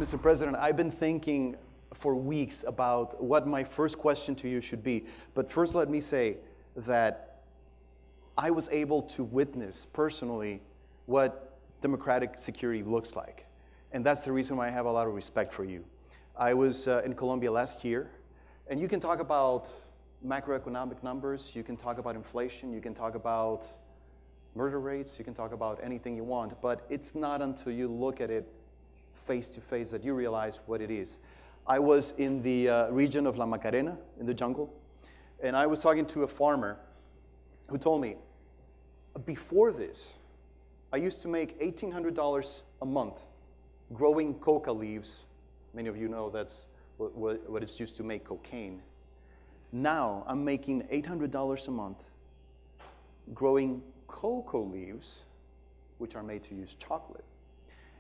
Mr. President, I've been thinking for weeks about what my first question to you should be. But first, let me say that I was able to witness personally what democratic security looks like. And that's the reason why I have a lot of respect for you. I was in Colombia last year, and you can talk about macroeconomic numbers, you can talk about inflation, you can talk about murder rates, you can talk about anything you want, but it's not until you look at it face to face that you realize what it is. I was in the region of La Macarena, in the jungle, and I was talking to a farmer who told me, before this, I used to make $1,800 a month growing coca leaves. Many of you know that's what it's used to make cocaine. Now I'm making $800 a month growing cocoa leaves, which are made to use chocolate.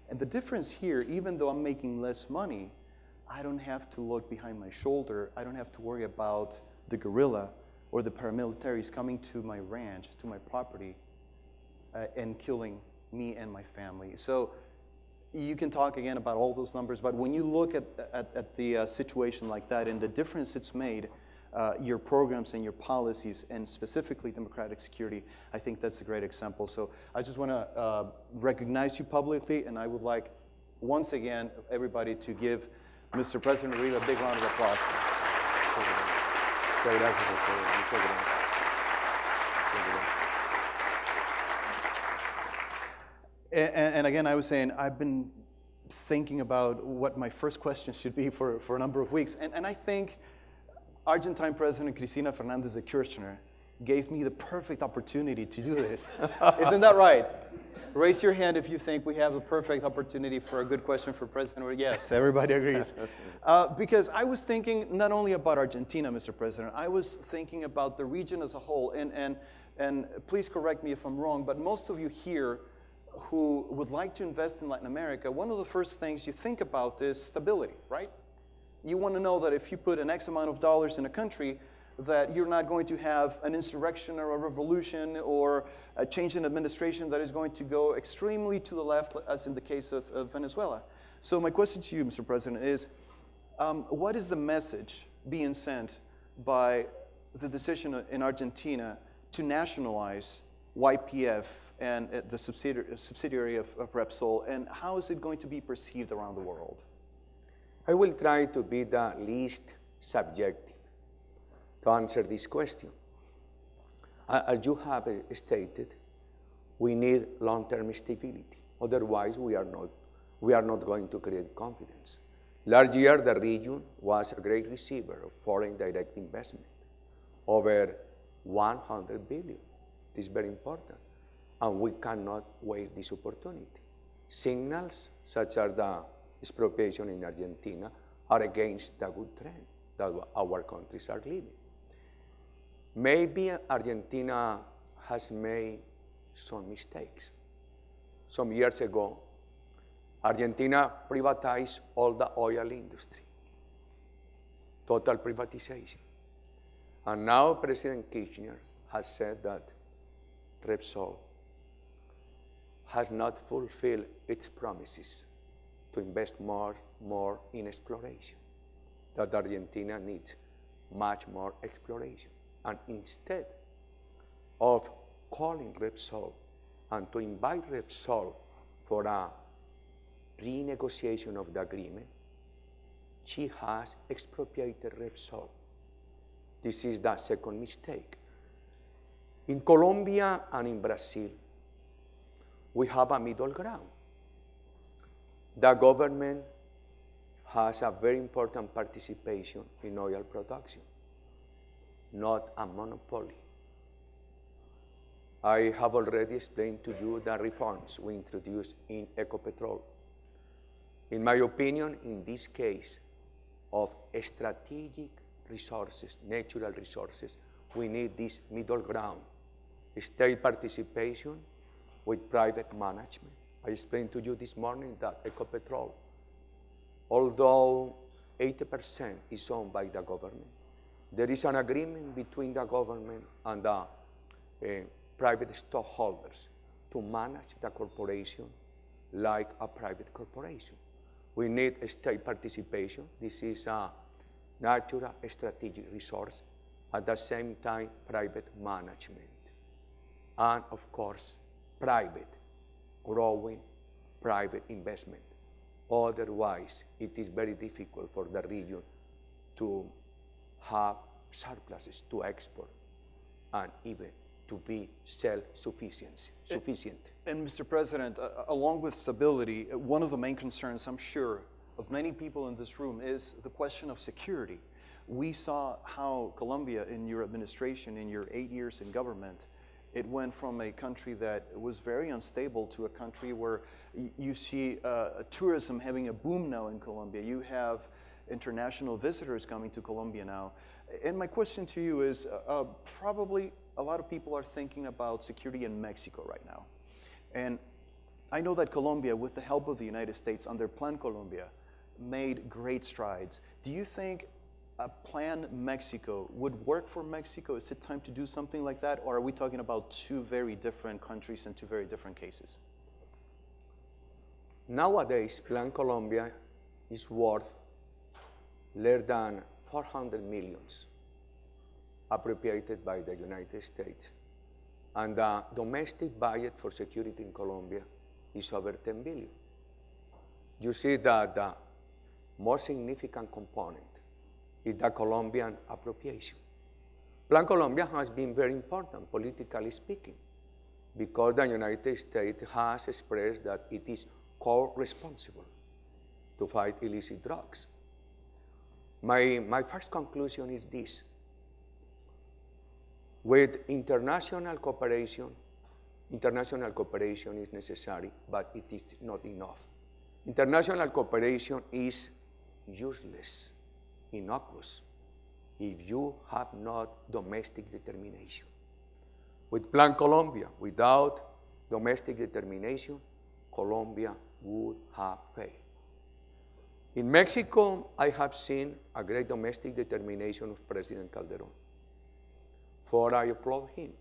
And the difference here, even though I'm making less money, I don't have to look behind my shoulder. I don't have to worry about the guerrilla or the paramilitaries coming to my ranch, to my property, and killing me and my family. So you can talk again about all those numbers, but when you look at the situation like that and the difference it's made, your programs and your policies, and specifically democratic security, I think that's a great example. So I just want to recognize you publicly, and I would like, once again, everybody to give Mr. President Uribe a big round of applause. And again, I was saying, I've been thinking about what my first question should be for a number of weeks, and I think Argentine President Cristina Fernandez de Kirchner gave me the perfect opportunity to do this. Isn't that right? Raise your hand if you think we have a perfect opportunity for a good question for President. Yes, everybody agrees. Because I was thinking not only about Argentina, Mr. President, I was thinking about the region as a whole. And please correct me if I'm wrong, but most of you here who would like to invest in Latin America, one of the first things you think about is stability, right? You want to know that if you put an X amount of dollars in a country, that you're not going to have an insurrection or a revolution or a change in administration that is going to go extremely to the left, as in the case of Venezuela. So my question to you, Mr. President, is what is the message being sent by the decision in Argentina to nationalize YPF and the subsidiary of Repsol, and how is it going to be perceived around the world? I will try to be the least subjective to answer this question. As you have stated, we need long-term stability. Otherwise, we are not going to create confidence. Last year, the region was a great receiver of foreign direct investment, over 100 billion. This is very important, and we cannot waste this opportunity. Signals such as the expropriation in Argentina are against the good trend that our countries are living. Maybe Argentina has made some mistakes. Some years ago, Argentina privatized all the oil industry, total privatization. And now President Kirchner has said that Repsol has not fulfilled its promises to invest more in exploration, that Argentina needs much more exploration. And instead of calling Repsol and to invite Repsol for a renegotiation of the agreement, she has expropriated Repsol. This is the second mistake. In Colombia and in Brazil, we have a middle ground. The government has a very important participation in oil production, not a monopoly. I have already explained to you the reforms we introduced in Ecopetrol. In my opinion, in this case of strategic resources, natural resources, we need this middle ground, state participation with private management. I explained to you this morning that Ecopetrol, although 80% is owned by the government, there is an agreement between the government and the private stockholders to manage the corporation like a private corporation. We need state participation. This is a natural strategic resource. At the same time, private management. And of course, growing private investment. Otherwise, it is very difficult for the region to have surpluses to export and even to be self-sufficient. And Mr. President, along with stability, one of the main concerns, I'm sure, of many people in this room is the question of security. We saw how Colombia, in your administration, in your 8 years in government, it went from a country that was very unstable to a country where you see tourism having a boom now in Colombia. You have international visitors coming to Colombia now. And my question to you is, probably a lot of people are thinking about security in Mexico right now. And I know that Colombia, with the help of the United States under Plan Colombia, made great strides. Do you think a Plan Mexico would work for Mexico? Is it time to do something like that? Or are we talking about two very different countries and two very different cases? Nowadays, Plan Colombia is worth less than 400 millions appropriated by the United States. And the domestic budget for security in Colombia is over 10 billion. You see that the most significant component is the Colombian appropriation. Plan Colombia has been very important, politically speaking, because the United States has expressed that it is co-responsible to fight illicit drugs. My first conclusion is this. With international cooperation is necessary, but it is not enough. International cooperation is useless, innocuous, if you have not domestic determination. With Plan Colombia, without domestic determination, Colombia would have failed. In Mexico, I have seen a great domestic determination of President Calderon. For I applaud him.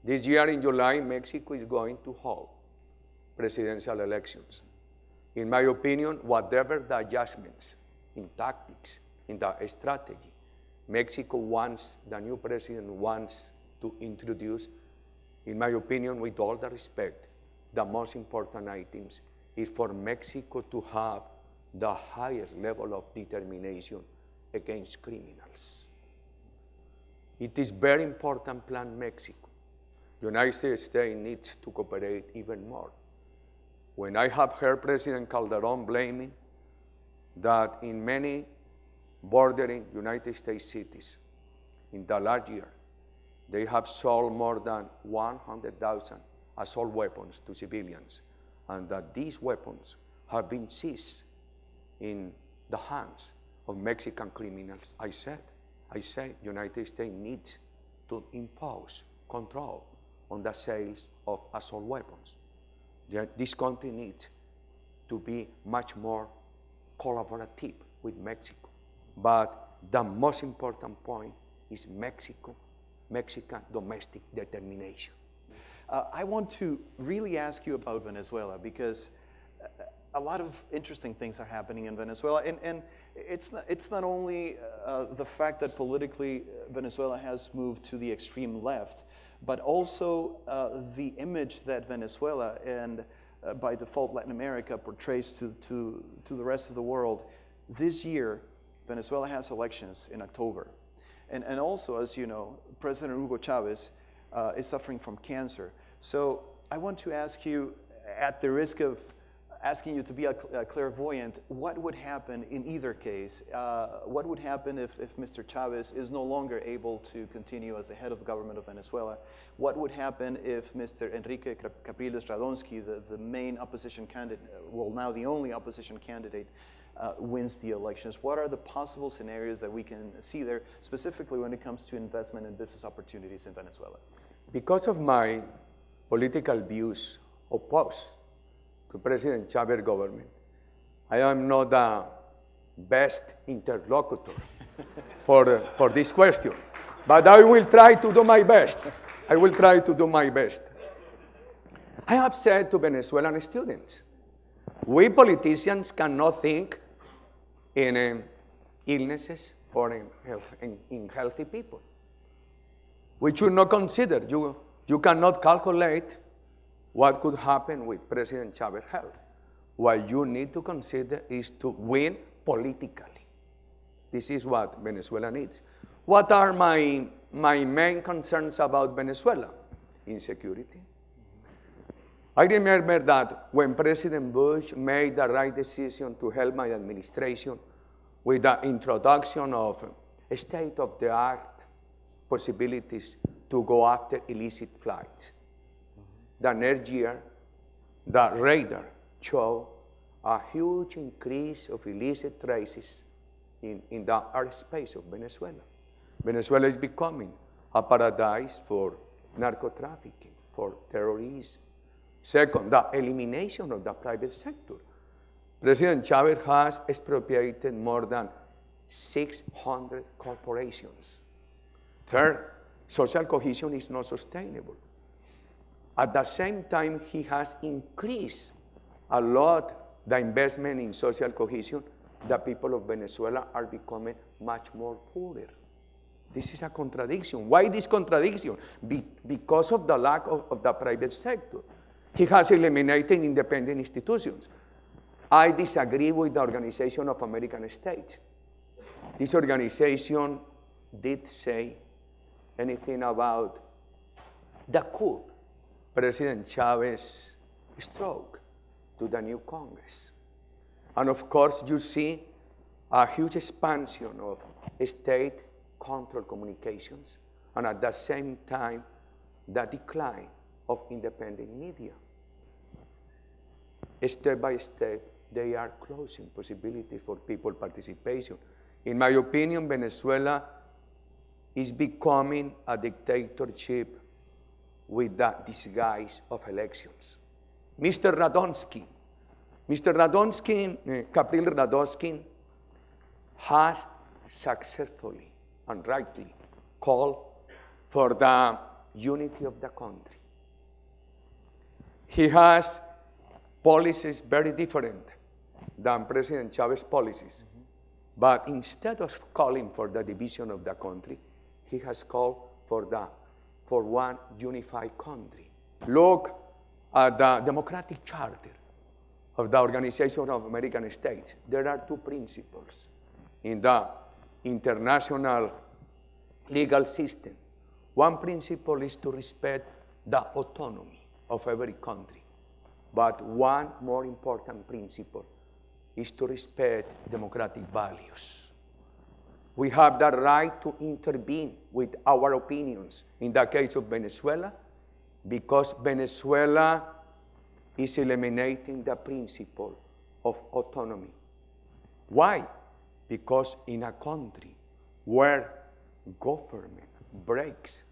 This year in July, Mexico is going to hold presidential elections. In my opinion, whatever the adjustments in tactics, in the strategy, Mexico wants, the new president wants to introduce, in my opinion, with all the respect, the most important items is for Mexico to have the highest level of determination against criminals. It is very important Plan Mexico. The United States needs to cooperate even more. When I have heard President Calderon blaming that in many bordering United States cities in the last year, they have sold more than 100,000 assault weapons to civilians, and that these weapons have been seized in the hands of Mexican criminals. I say United States needs to impose control on the sales of assault weapons. This country needs to be much more collaborative with Mexico. But the most important point is Mexican domestic determination. I want to really ask you about Venezuela, because a lot of interesting things are happening in Venezuela, and it's not only the fact that politically Venezuela has moved to the extreme left, but also the image that Venezuela and by default Latin America portrays to the rest of the world. This year, Venezuela has elections in October, and also, as you know, President Hugo Chavez is suffering from cancer. So I want to ask you, at the risk of asking you to be a clairvoyant, what would happen in either case? What would happen if Mr. Chavez is no longer able to continue as the head of the government of Venezuela? What would happen if Mr. Enrique Capriles Radonsky, the main opposition candidate, well, now the only opposition candidate, wins the elections? What are the possible scenarios that we can see there, specifically when it comes to investment and business opportunities in Venezuela? Because of my political views opposed to President Chavez's government, I am not the best interlocutor for this question, but I will try to do my best. I will try to do my best. I have said to Venezuelan students We politicians cannot think in illnesses or in healthy people. We should not consider, you cannot calculate what could happen with President Chavez's health. What you need to consider is to win politically. This is what Venezuela needs. What are my main concerns about Venezuela? Insecurity. I remember that when President Bush made the right decision to help my administration with the introduction of state-of-the-art possibilities to go after illicit flights. The next year, the radar showed a huge increase of illicit traces in the airspace of Venezuela. Venezuela is becoming a paradise for narco-trafficking, for terrorism. Second, the elimination of the private sector. President Chavez has expropriated more than 600 corporations. Third, social cohesion is not sustainable. At the same time, he has increased a lot the investment in social cohesion. The people of Venezuela are becoming much more poorer. This is a contradiction. Why this contradiction? Because of the lack of the private sector. He has eliminated independent institutions. I disagree with the Organization of American States. This organization did say anything about the coup President Chavez stroke to the new Congress. And of course, you see a huge expansion of state-controlled communications, and at the same time, the decline of independent media. Step by step, they are closing possibilities for people participation. In my opinion, Venezuela is becoming a dictatorship with the disguise of elections. Mr. Radonsky, Gabriel Radonsky, has successfully and rightly called for the unity of the country. He has policies very different than President Chavez's policies. But instead of calling for the division of the country, he has called for one unified country. Look at the democratic charter of the Organization of American States. There are two principles in the international legal system. One principle is to respect the autonomy of every country. But one more important principle is to respect democratic values. We have the right to intervene with our opinions in the case of Venezuela, because Venezuela is eliminating the principle of autonomy. Why? Because in a country where government breaks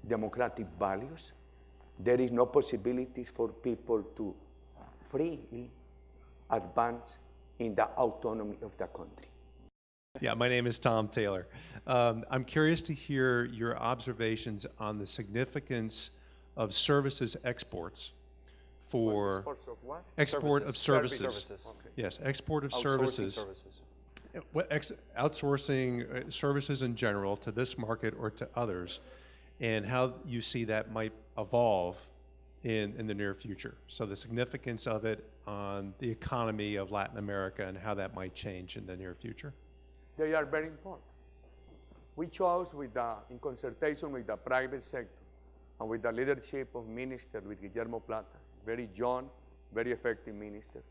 democratic values, there is no possibility for people to freely advance in the autonomy of the country. Yeah, my name is Tom Taylor. I'm curious to hear your observations on the significance of services exports for Exports of what? export of services. Services. Okay. Yes, export of Outsourcing services. services. Outsourcing services in general to this market or to others, and how you see that might evolve in the near future. So the significance of it on the economy of Latin America and how that might change in the near future. They are very important. We chose, in consultation with the private sector and with the leadership of Minister with Guillermo Plata, very young, very effective minister,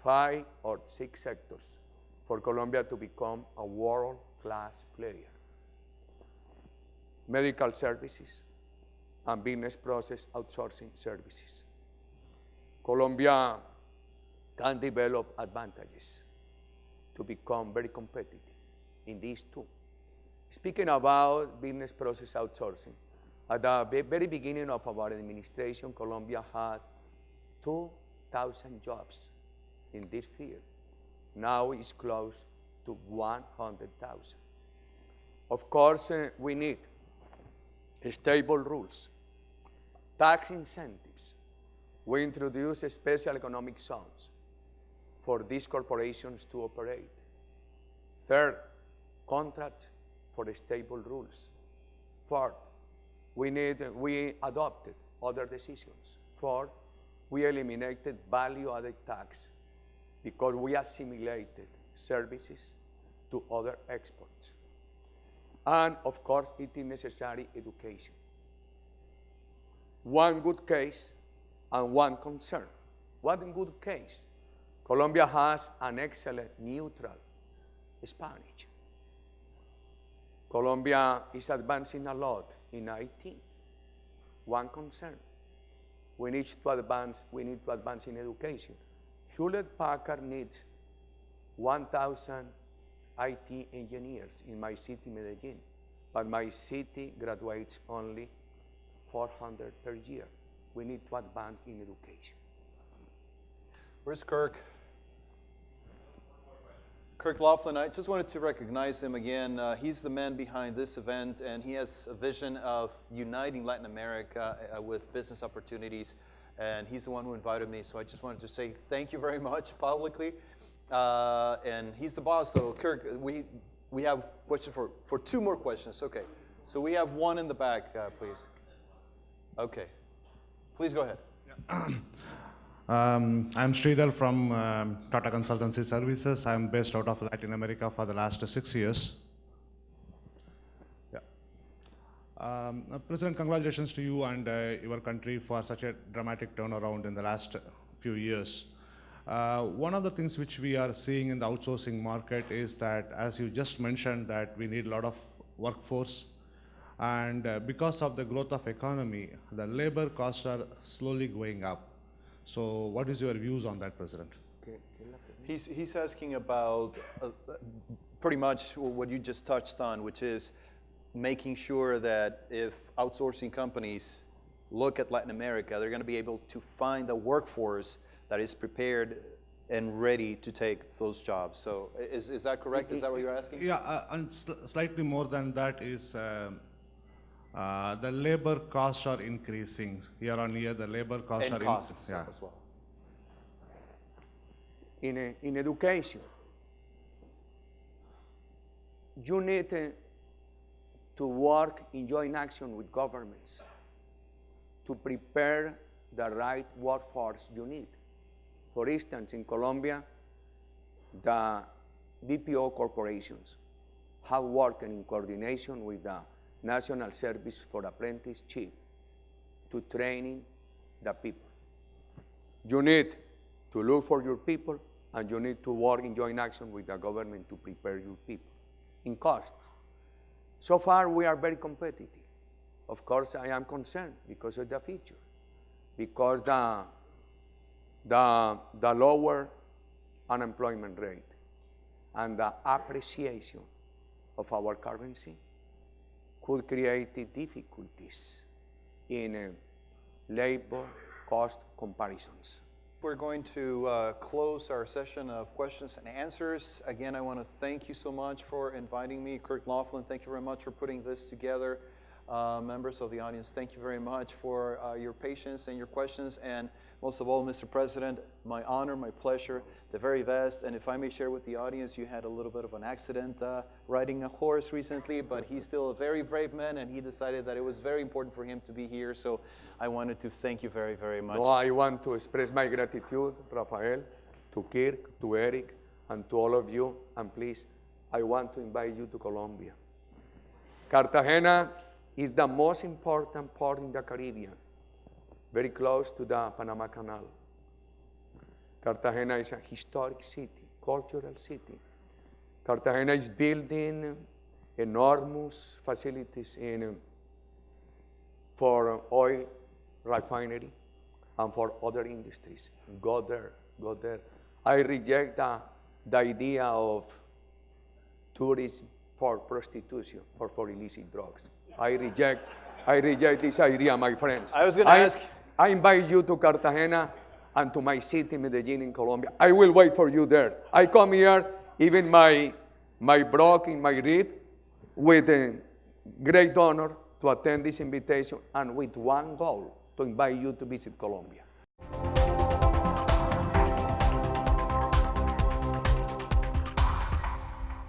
5 or 6 sectors for Colombia to become a world-class player. Medical services and business process outsourcing services. Colombia can develop advantages to become very competitive in these two. Speaking about business process outsourcing, at the very beginning of our administration, Colombia had 2,000 jobs in this field. Now it's close to 100,000. Of course, we need stable rules, tax incentives, We introduce special economic zones for these corporations to operate. Third, contracts for stable rules. Fourth, we adopted other decisions. Fourth, we eliminated value-added tax because we assimilated services to other exports. And of course, it is necessary education. One good case and one concern. One good case, Colombia has an excellent neutral Spanish. Colombia is advancing a lot in IT. One concern, we need to advance in education. Hewlett-Packard needs 1,000 IT engineers in my city, Medellin, but my city graduates only 400 per year. We need to advance in education. Where's Kirk? Kirk Laughlin, I just wanted to recognize him again. He's the man behind this event, and he has a vision of uniting Latin America with business opportunities, and he's the one who invited me, so I just wanted to say thank you very much publicly. And he's the boss, so Kirk, we have question for two more questions. Okay, so we have one in the back, please. Okay, please go ahead. Yeah. I'm Sridhar from Tata Consultancy Services. I'm based out of Latin America for the last 6 years. Yeah. President, congratulations to you and your country for such a dramatic turnaround in the last few years. One of the things which we are seeing in the outsourcing market is that, as you just mentioned, that we need a lot of workforce. And because of the growth of economy, the labor costs are slowly going up. So what is your views on that, President? He's asking about pretty much what you just touched on, which is making sure that if outsourcing companies look at Latin America, they're going to be able to find a workforce that is prepared and ready to take those jobs. So is that correct? Is that what you're asking? Yeah, and slightly more than that is the labor costs are increasing year on year. The labor costs and are costs yeah. as well. In education, you need to work in joint action with governments to prepare the right workforce you need. For instance, in Colombia, the BPO corporations have worked in coordination with the National Service for Apprenticeship to training the people. You need to look for your people, and you need to work in joint action with the government to prepare your people. In costs, so far we are very competitive. Of course, I am concerned because of the future, because the lower unemployment rate and the appreciation of our currency could create difficulties in labor cost comparisons. We're going to close our session of questions and answers. Again, I want to thank you so much for inviting me. Kirk Laughlin, thank you very much for putting this together. Members of the audience, thank you very much for your patience and your questions. And most of all, Mr. President, my honor, my pleasure, the very best. And if I may share with the audience, you had a little bit of an accident riding a horse recently, but he's still a very brave man, and he decided that it was very important for him to be here. So I wanted to thank you very, very much. No, I want to express my gratitude, Rafael, to Kirk, to Eric, and to all of you. And please, I want to invite you to Colombia. Cartagena is the most important port in the Caribbean, very close to the Panama Canal. Cartagena is a historic city, cultural city. Cartagena is building enormous facilities for oil refinery and for other industries. Go there, go there. I reject the idea of tourism for prostitution or for illicit drugs. I reject this idea, my friends. I was going to ask. I invite you to Cartagena and to my city, Medellin, in Colombia. I will wait for you there. I come here, even my broke in my rib, with a great honor to attend this invitation and with one goal, to invite you to visit Colombia.